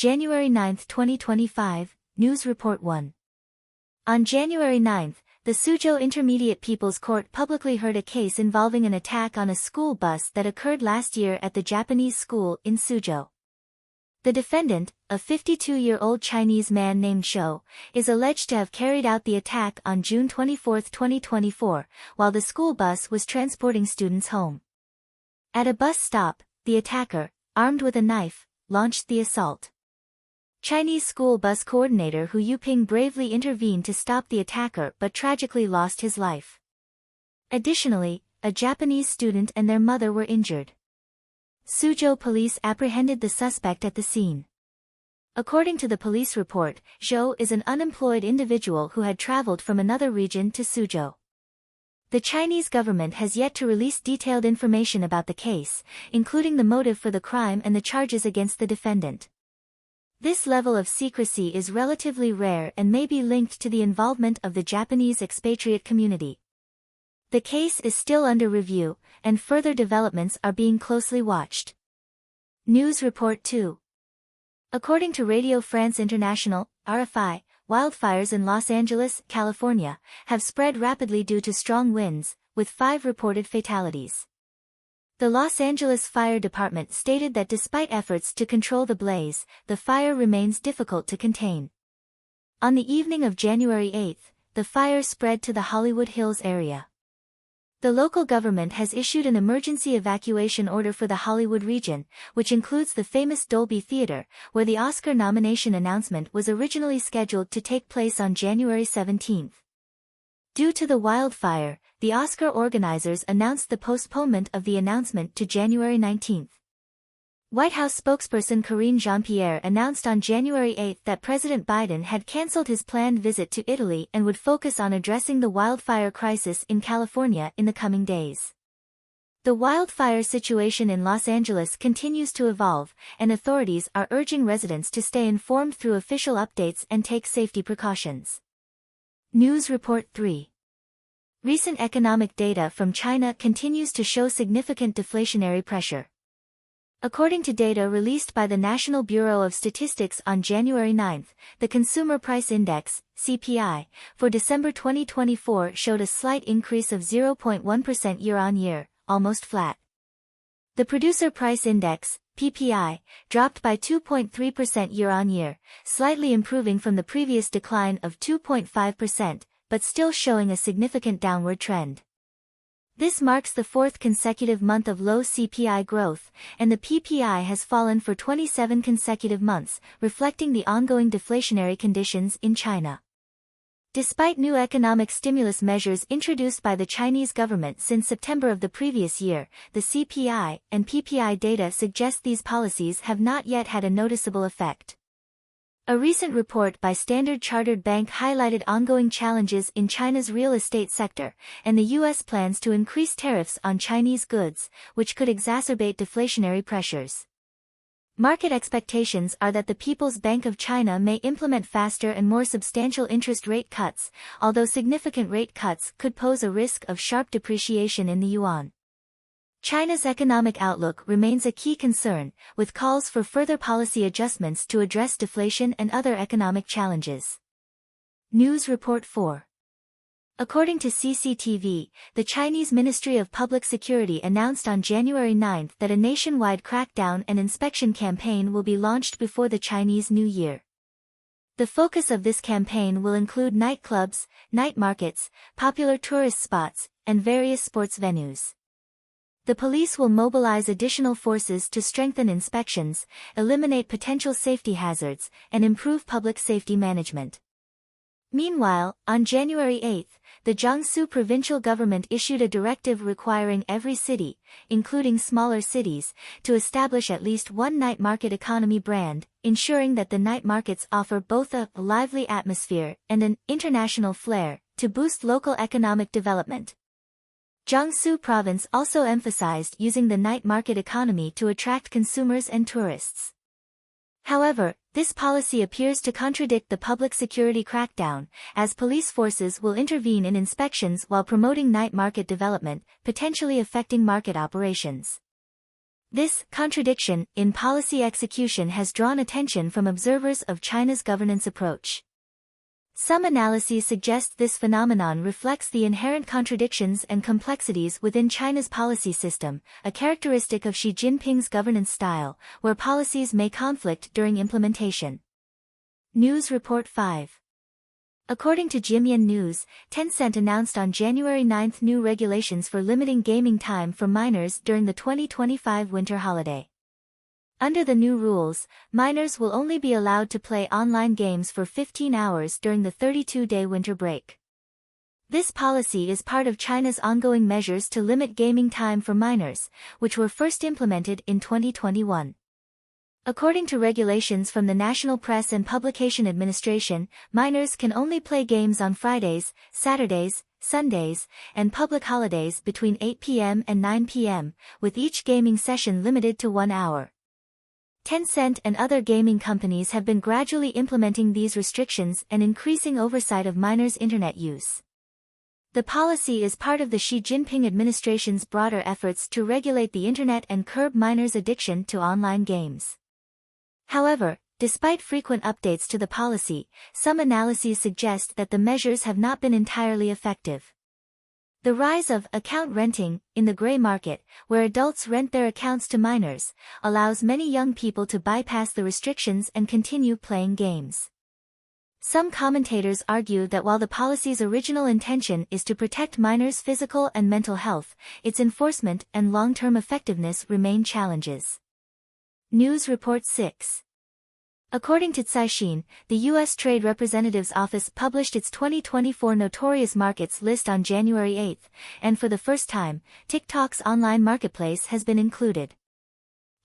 January 9, 2025, News Report 1. On January 9, the Suzhou Intermediate People's Court publicly heard a case involving an attack on a school bus that occurred last year at the Japanese school in Suzhou. The defendant, a 52-year-old Chinese man named Shou, is alleged to have carried out the attack on June 24, 2024, while the school bus was transporting students home. At a bus stop, the attacker, armed with a knife, launched the assault. Chinese school bus coordinator Hu Yuping bravely intervened to stop the attacker but tragically lost his life. Additionally, a Japanese student and their mother were injured. Suzhou police apprehended the suspect at the scene. According to the police report, Zhou is an unemployed individual who had traveled from another region to Suzhou. The Chinese government has yet to release detailed information about the case, including the motive for the crime and the charges against the defendant. This level of secrecy is relatively rare and may be linked to the involvement of the Japanese expatriate community. The case is still under review, and further developments are being closely watched. News Report 2. According to Radio France International, RFI, wildfires in Los Angeles, California, have spread rapidly due to strong winds, with 5 reported fatalities. The Los Angeles Fire Department stated that despite efforts to control the blaze, the fire remains difficult to contain. On the evening of January 8, the fire spread to the Hollywood Hills area. The local government has issued an emergency evacuation order for the Hollywood region, which includes the famous Dolby Theater, where the Oscar nomination announcement was originally scheduled to take place on January 17. Due to the wildfire, the Oscar organizers announced the postponement of the announcement to January 19. White House spokesperson Karine Jean-Pierre announced on January 8 that President Biden had canceled his planned visit to Italy and would focus on addressing the wildfire crisis in California in the coming days. The wildfire situation in Los Angeles continues to evolve, and authorities are urging residents to stay informed through official updates and take safety precautions. News Report 3. Recent economic data from China continues to show significant deflationary pressure. According to data released by the National Bureau of Statistics on January 9, the Consumer Price Index, CPI, for December 2024 showed a slight increase of 0.1% year-on-year, almost flat. The Producer Price Index, PPI, dropped by 2.3% year-on-year, slightly improving from the previous decline of 2.5%, but still showing a significant downward trend. This marks the 4th consecutive month of low CPI growth, and the PPI has fallen for 27 consecutive months, reflecting the ongoing deflationary conditions in China. Despite new economic stimulus measures introduced by the Chinese government since September of the previous year, the CPI and PPI data suggest these policies have not yet had a noticeable effect. A recent report by Standard Chartered Bank highlighted ongoing challenges in China's real estate sector, and the U.S. plans to increase tariffs on Chinese goods, which could exacerbate deflationary pressures. Market expectations are that the People's Bank of China may implement faster and more substantial interest rate cuts, although significant rate cuts could pose a risk of sharp depreciation in the yuan. China's economic outlook remains a key concern, with calls for further policy adjustments to address deflation and other economic challenges. News Report 4. According to CCTV, the Chinese Ministry of Public Security announced on January 9 that a nationwide crackdown and inspection campaign will be launched before the Chinese New Year. The focus of this campaign will include nightclubs, night markets, popular tourist spots, and various sports venues. The police will mobilize additional forces to strengthen inspections, eliminate potential safety hazards, and improve public safety management. Meanwhile, on January 8, the Jiangsu provincial government issued a directive requiring every city, including smaller cities, to establish at least one night market economy brand, ensuring that the night markets offer both a lively atmosphere and an international flair to boost local economic development. Jiangsu province also emphasized using the night market economy to attract consumers and tourists. However, this policy appears to contradict the public security crackdown, as police forces will intervene in inspections while promoting night market development, potentially affecting market operations. This contradiction in policy execution has drawn attention from observers of China's governance approach. Some analyses suggest this phenomenon reflects the inherent contradictions and complexities within China's policy system, a characteristic of Xi Jinping's governance style, where policies may conflict during implementation. News Report 5. According to Jimyan News, Tencent announced on January 9 new regulations for limiting gaming time for minors during the 2025 winter holiday. Under the new rules, minors will only be allowed to play online games for 15 hours during the 32-day winter break. This policy is part of China's ongoing measures to limit gaming time for minors, which were first implemented in 2021. According to regulations from the National Press and Publication Administration, minors can only play games on Fridays, Saturdays, Sundays, and public holidays between 8 p.m. and 9 p.m., with each gaming session limited to 1 hour. Tencent and other gaming companies have been gradually implementing these restrictions and increasing oversight of minors' internet use. The policy is part of the Xi Jinping administration's broader efforts to regulate the internet and curb minors' addiction to online games. However, despite frequent updates to the policy, some analyses suggest that the measures have not been entirely effective. The rise of account renting in the gray market, where adults rent their accounts to minors, allows many young people to bypass the restrictions and continue playing games. Some commentators argue that while the policy's original intention is to protect minors' physical and mental health, its enforcement and long-term effectiveness remain challenges. News Report 6. According to Caixin, the U.S. Trade Representative's Office published its 2024 Notorious Markets list on January 8, and for the first time, TikTok's online marketplace has been included.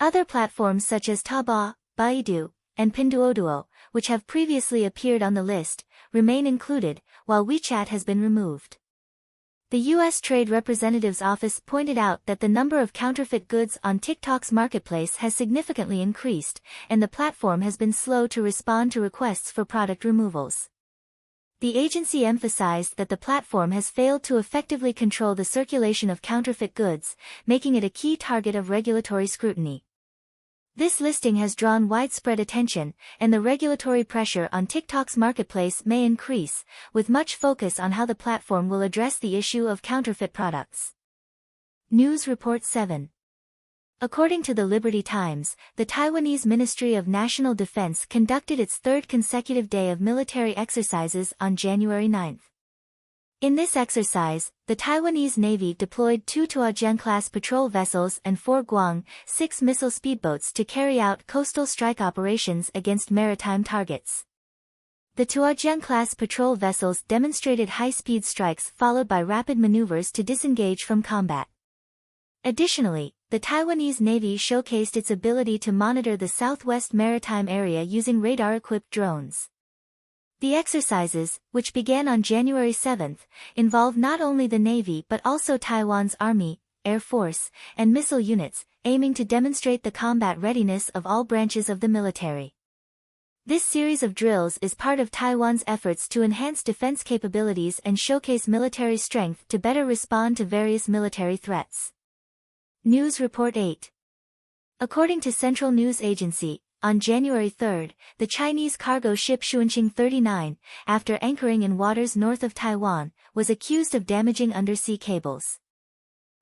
Other platforms such as Taobao, Baidu, and Pinduoduo, which have previously appeared on the list, remain included, while WeChat has been removed. The U.S. Trade Representative's Office pointed out that the number of counterfeit goods on TikTok's marketplace has significantly increased, and the platform has been slow to respond to requests for product removals. The agency emphasized that the platform has failed to effectively control the circulation of counterfeit goods, making it a key target of regulatory scrutiny. This listing has drawn widespread attention, and the regulatory pressure on TikTok's marketplace may increase, with much focus on how the platform will address the issue of counterfeit products. News Report 7. According to the Liberty Times, the Taiwanese Ministry of National Defense conducted its third consecutive day of military exercises on January 9. In this exercise, the Taiwanese Navy deployed 2 Tuajian-class patrol vessels and 4 Guang-6 missile speedboats to carry out coastal strike operations against maritime targets. The Tuajian-class patrol vessels demonstrated high-speed strikes followed by rapid maneuvers to disengage from combat. Additionally, the Taiwanese Navy showcased its ability to monitor the southwest maritime area using radar-equipped drones. The exercises, which began on January 7, involve not only the Navy but also Taiwan's Army, Air Force, and missile units, aiming to demonstrate the combat readiness of all branches of the military. This series of drills is part of Taiwan's efforts to enhance defense capabilities and showcase military strength to better respond to various military threats. News Report 8. According to Central News Agency, on January 3, the Chinese cargo ship Xuanqing 39, after anchoring in waters north of Taiwan, was accused of damaging undersea cables.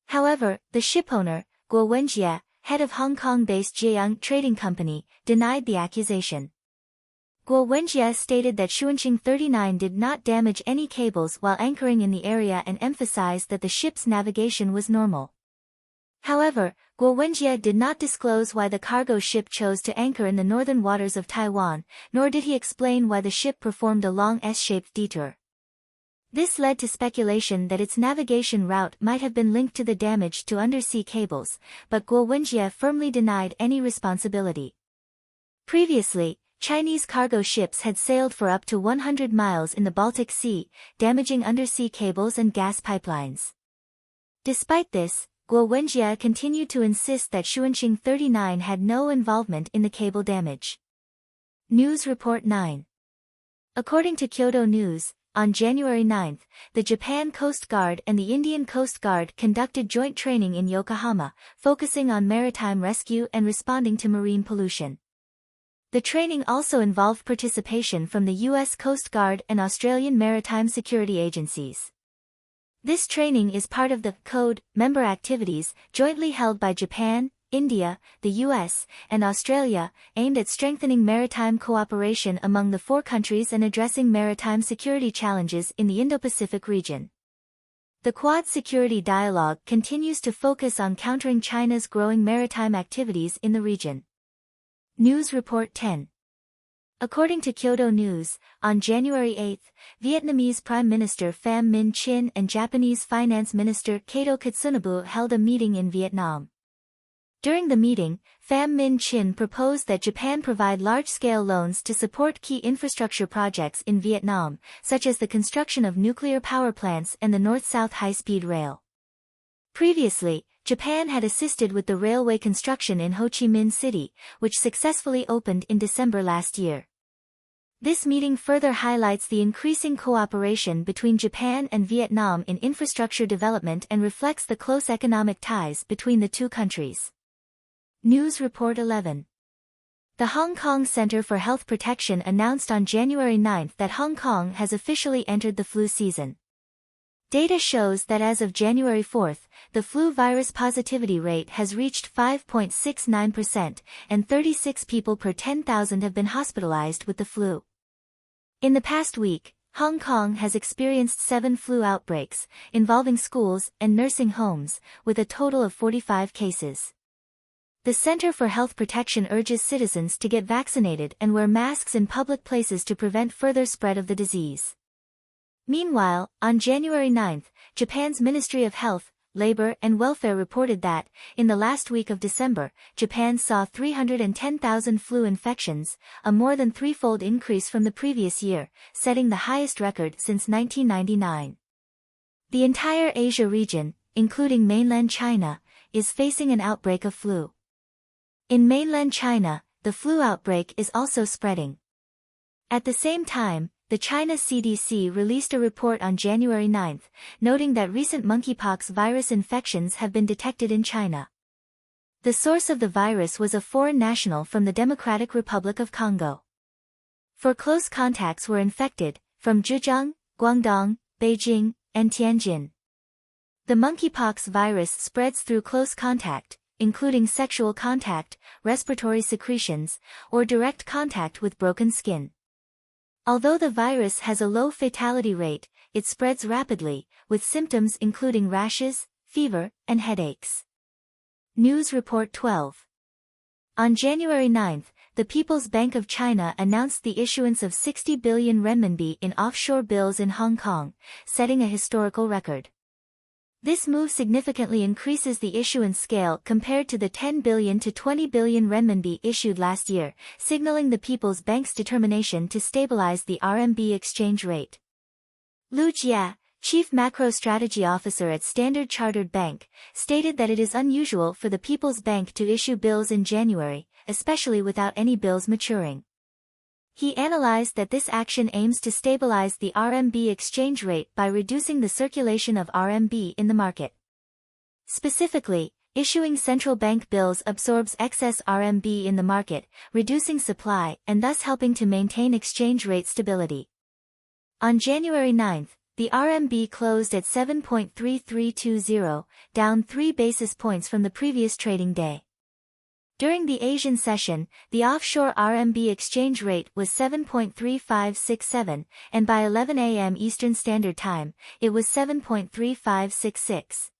However, the shipowner, Guo Wenjie, head of Hong Kong-based Jieyang Trading Company, denied the accusation. Guo Wenjie stated that Xuanqing 39 did not damage any cables while anchoring in the area and emphasized that the ship's navigation was normal. However, Guo Wenjie did not disclose why the cargo ship chose to anchor in the northern waters of Taiwan, nor did he explain why the ship performed a long S-shaped detour. This led to speculation that its navigation route might have been linked to the damage to undersea cables, but Guo Wenjie firmly denied any responsibility. Previously, Chinese cargo ships had sailed for up to 100 miles in the Baltic Sea, damaging undersea cables and gas pipelines. Despite this, Guo Wenjie continued to insist that Xuanqing 39 had no involvement in the cable damage. News Report 9. According to Kyodo News, On January 9, the Japan Coast Guard and the Indian Coast Guard conducted joint training in Yokohama, focusing on maritime rescue and responding to marine pollution. The training also involved participation from the U.S. Coast Guard and Australian maritime security agencies. This training is part of the Code member activities jointly held by Japan, India, the US, and Australia, aimed at strengthening maritime cooperation among the four countries and addressing maritime security challenges in the Indo-Pacific region. The Quad security dialogue continues to focus on countering China's growing maritime activities in the region. News Report 10. According to Kyodo News, on January 8, Vietnamese Prime Minister Pham Minh Chinh and Japanese Finance Minister Kato Katsunobu held a meeting in Vietnam. During the meeting, Pham Minh Chinh proposed that Japan provide large-scale loans to support key infrastructure projects in Vietnam, such as the construction of nuclear power plants and the North-South high-speed rail. Previously, Japan had assisted with the railway construction in Ho Chi Minh City, which successfully opened in December last year. This meeting further highlights the increasing cooperation between Japan and Vietnam in infrastructure development and reflects the close economic ties between the two countries. News Report 11. The Hong Kong Center for Health Protection announced on January 9 that Hong Kong has officially entered the flu season. Data shows that as of January 4, the flu virus positivity rate has reached 5.69%, and 36 people per 10,000 have been hospitalized with the flu. In the past week, Hong Kong has experienced 7 flu outbreaks, involving schools and nursing homes, with a total of 45 cases. The Center for Health Protection urges citizens to get vaccinated and wear masks in public places to prevent further spread of the disease. Meanwhile, on January 9, Japan's Ministry of Health, Labor and Welfare reported that, in the last week of December, Japan saw 310,000 flu infections, a more than threefold increase from the previous year, setting the highest record since 1999. The entire Asia region, including mainland China, is facing an outbreak of flu. In mainland China, the flu outbreak is also spreading. At the same time, the China CDC released a report on January 9, noting that recent monkeypox virus infections have been detected in China. The source of the virus was a foreign national from the Democratic Republic of Congo. 4 close contacts were infected, from Zhejiang, Guangdong, Beijing, and Tianjin. The monkeypox virus spreads through close contact, including sexual contact, respiratory secretions, or direct contact with broken skin. Although the virus has a low fatality rate, it spreads rapidly, with symptoms including rashes, fever, and headaches. News Report 12. On January 9, the People's Bank of China announced the issuance of 60 billion renminbi in offshore bills in Hong Kong, setting a historical record. This move significantly increases the issuance scale compared to the 10 billion to 20 billion renminbi issued last year, signaling the People's Bank's determination to stabilize the RMB exchange rate. Lu Jia, Chief Macro Strategy Officer at Standard Chartered Bank, stated that it is unusual for the People's Bank to issue bills in January, especially without any bills maturing. He analyzed that this action aims to stabilize the RMB exchange rate by reducing the circulation of RMB in the market. Specifically, issuing central bank bills absorbs excess RMB in the market, reducing supply and thus helping to maintain exchange rate stability. On January 9, the RMB closed at 7.3320, down 3 basis points from the previous trading day. During the Asian session, the offshore RMB exchange rate was 7.3567, and by 11 a.m. Eastern Standard Time, it was 7.3566.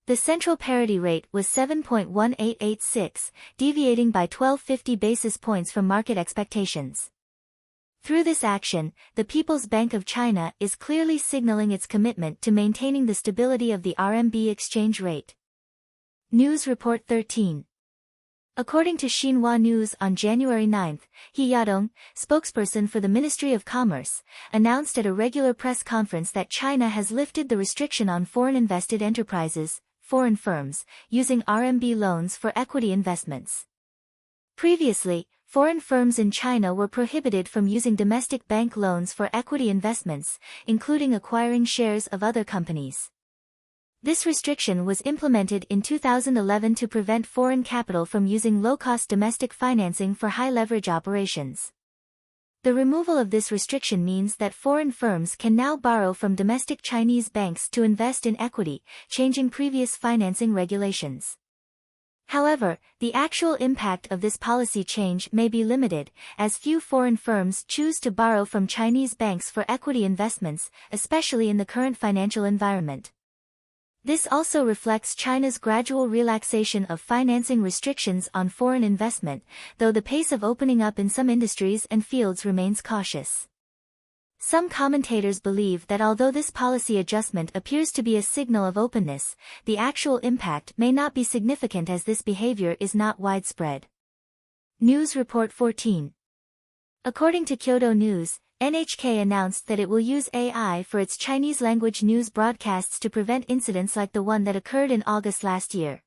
The central parity rate was 7.1886, deviating by 1250 basis points from market expectations. Through this action, the People's Bank of China is clearly signaling its commitment to maintaining the stability of the RMB exchange rate. News Report 13. According to Xinhua News on January 9, He Yadong, spokesperson for the Ministry of Commerce, announced at a regular press conference that China has lifted the restriction on foreign invested enterprises, foreign firms, using RMB loans for equity investments. Previously, foreign firms in China were prohibited from using domestic bank loans for equity investments, including acquiring shares of other companies. This restriction was implemented in 2011 to prevent foreign capital from using low-cost domestic financing for high-leverage operations. The removal of this restriction means that foreign firms can now borrow from domestic Chinese banks to invest in equity, changing previous financing regulations. However, the actual impact of this policy change may be limited, as few foreign firms choose to borrow from Chinese banks for equity investments, especially in the current financial environment. This also reflects China's gradual relaxation of financing restrictions on foreign investment, though the pace of opening up in some industries and fields remains cautious. Some commentators believe that although this policy adjustment appears to be a signal of openness, the actual impact may not be significant as this behavior is not widespread. News Report 14. According to Kyodo News, NHK announced that it will use AI for its Chinese-language news broadcasts to prevent incidents like the one that occurred in August last year.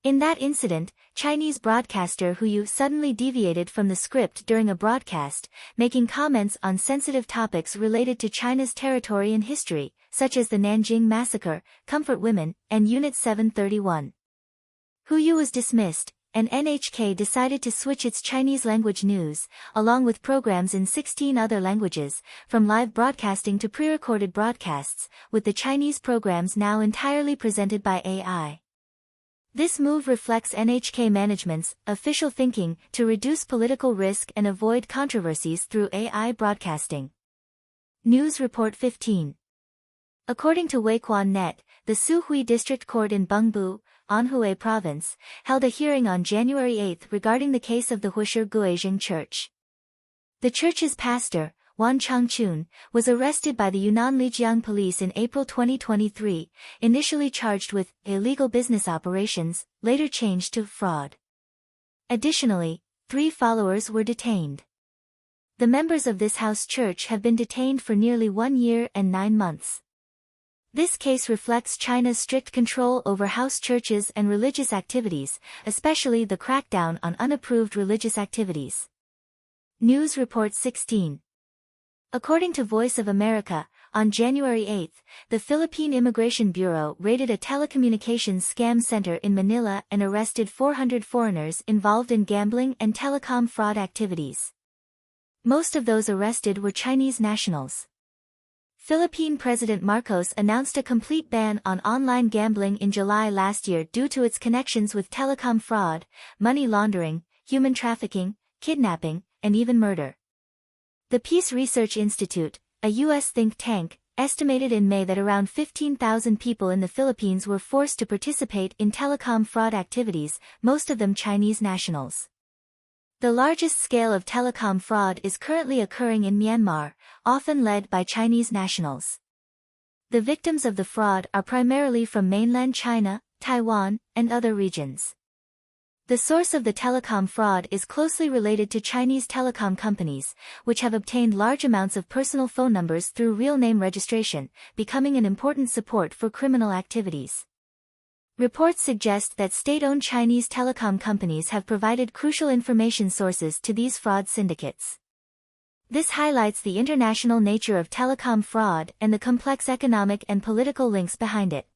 In that incident, Chinese broadcaster Hu Yu suddenly deviated from the script during a broadcast, making comments on sensitive topics related to China's territory and history, such as the Nanjing Massacre, Comfort Women, and Unit 731. Hu Yu was dismissed, and NHK decided to switch its Chinese-language news, along with programs in 16 other languages, from live broadcasting to pre-recorded broadcasts, with the Chinese programs now entirely presented by AI. This move reflects NHK management's official thinking to reduce political risk and avoid controversies through AI broadcasting. News Report 15. According to Weiquan.net, the Suhui District Court in Bengbu, Anhui Province, held a hearing on January 8 regarding the case of the Huisher Guizheng Church. The church's pastor, Wan Changchun, was arrested by the Yunnan Lijiang Police in April 2023, initially charged with illegal business operations, later changed to fraud. Additionally, 3 followers were detained. The members of this house church have been detained for nearly 1 year and 9 months. This case reflects China's strict control over house churches and religious activities, especially the crackdown on unapproved religious activities. News Report 16. According to Voice of America, on January 8, the Philippine Immigration Bureau raided a telecommunications scam center in Manila and arrested 400 foreigners involved in gambling and telecom fraud activities. Most of those arrested were Chinese nationals. Philippine President Marcos announced a complete ban on online gambling in July last year due to its connections with telecom fraud, money laundering, human trafficking, kidnapping, and even murder. The Peace Research Institute, a U.S. think tank, estimated in May that around 15,000 people in the Philippines were forced to participate in telecom fraud activities, most of them Chinese nationals. The largest scale of telecom fraud is currently occurring in Myanmar, often led by Chinese nationals. The victims of the fraud are primarily from mainland China, Taiwan, and other regions. The source of the telecom fraud is closely related to Chinese telecom companies, which have obtained large amounts of personal phone numbers through real name registration, becoming an important support for criminal activities. Reports suggest that state-owned Chinese telecom companies have provided crucial information sources to these fraud syndicates. This highlights the international nature of telecom fraud and the complex economic and political links behind it.